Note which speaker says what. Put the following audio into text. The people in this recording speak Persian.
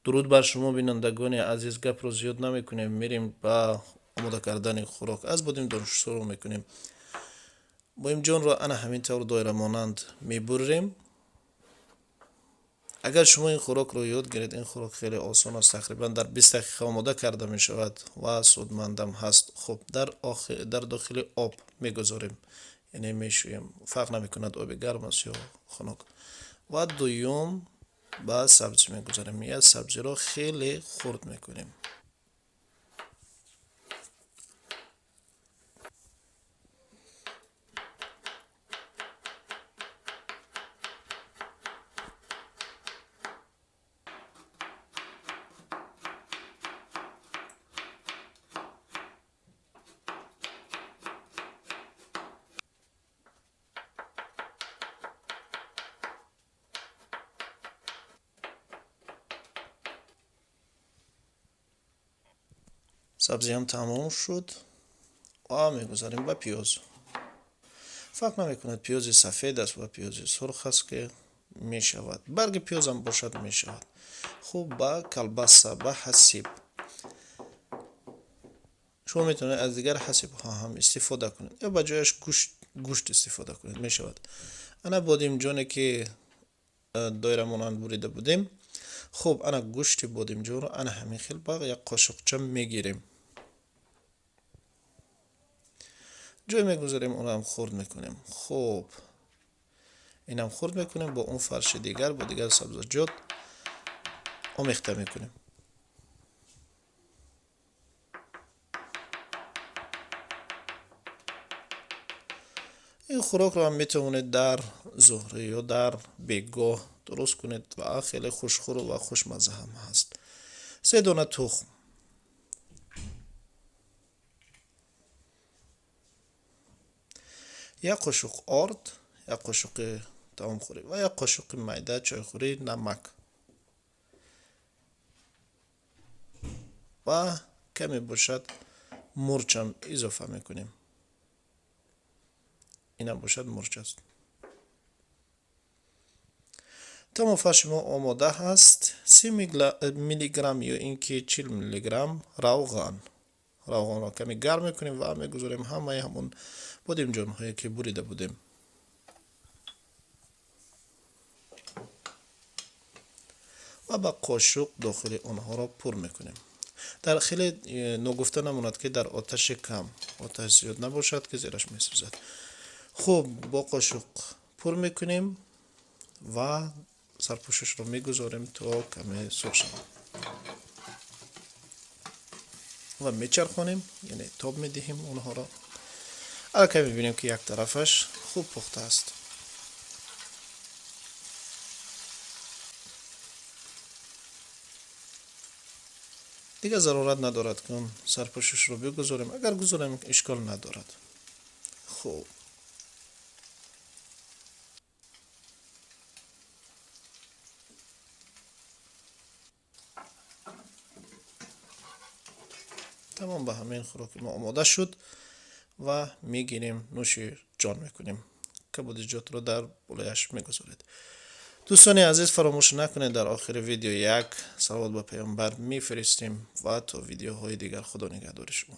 Speaker 1: درود بر شما بینندگان عزیز. گپ رو زیاد نمیکنیم، میریم با آماده کردن خوراک. از بودیم دانش شروع میکنیم. بایم جان را انا همین طور دایره مانند میبریم. اگر شما این خوراک رو یاد گیرید، این خوراک خیلی آسان است، تقریبا در 20 دقیقه آماده کرده می شود و سودمندم هست. خب در داخل آب میگذاریم، یعنی میشویم، فرق نمیکند آب گرم است یا خنک. و دوم با سبزی میگذاریم، یا سبزی رو خیلی خرد میکنیم. سبزی هم تمام شد و میگذاریم با پیاز. فرق نمیکند پیاز سفید است و پیاز سرخ است که میشود، برگ پیاز هم باشد میشود. خوب با کلبسه با حسیب، شما میتونید از دیگر حسیب ها هم استفاده کنید یا بجایش گوشت استفاده کنید میشود. انا بادمجانی که دایره مانند بریده بودیم، خب انا گوشت بادمجان رو انا همین خیلی با یک قاشقچه میگیریم، جای میگذاریم، اون هم خرد میکنیم. خب این هم خرد میکنیم با اون فرش دیگر، با دیگر سبزیجات آمیخته میکنیم. این خوراک رو هم میتونید در ظهر یا در بیگاه درست کنید و خیلی خوشخور و خوشمزه هم هست. 3 دانه تخم، یک قاشق آرد، یک قاشق تمام خوری و یک قاشق میده چایخوری نمک و کمی باشد مرچ هم اضافه میکنیم. این هم باشد مرچ است. تمام فرش ما آماده هست. 30 میلی گرم یا اینکه 40 میلی گرم روغن را کمی گرم میکنیم و میگذاریم همون بادمجان هایی که بریده بودیم و با قاشق داخل آنها را پر میکنیم. در خیلی نگفته نماند که در آتش کم، آتش زیاد نباشد که زیرش میسوزد. خب با قاشق پر میکنیم و سرپوشش رو میگذاریم تا کمی سرخ شود و میچرخونیم، یعنی تاب میدهیم اونها را. اگر میبینیم که یک طرفش خوب پخته است، دیگه ضرورت ندارد که سرپوشش رو بگذاریم. اگر گذاریم اشکال ندارد. خب تمام به همین خوراک ما آماده شد و میگیریم نوش جان میکنیم. کبودجات رو در بولهش میگذارید. دوستان عزیز فراموش نکنید در آخر ویدیو یک صلوات به پیامبر میفرستیم و تا ویدیوهای دیگر خدا نگهدار شما.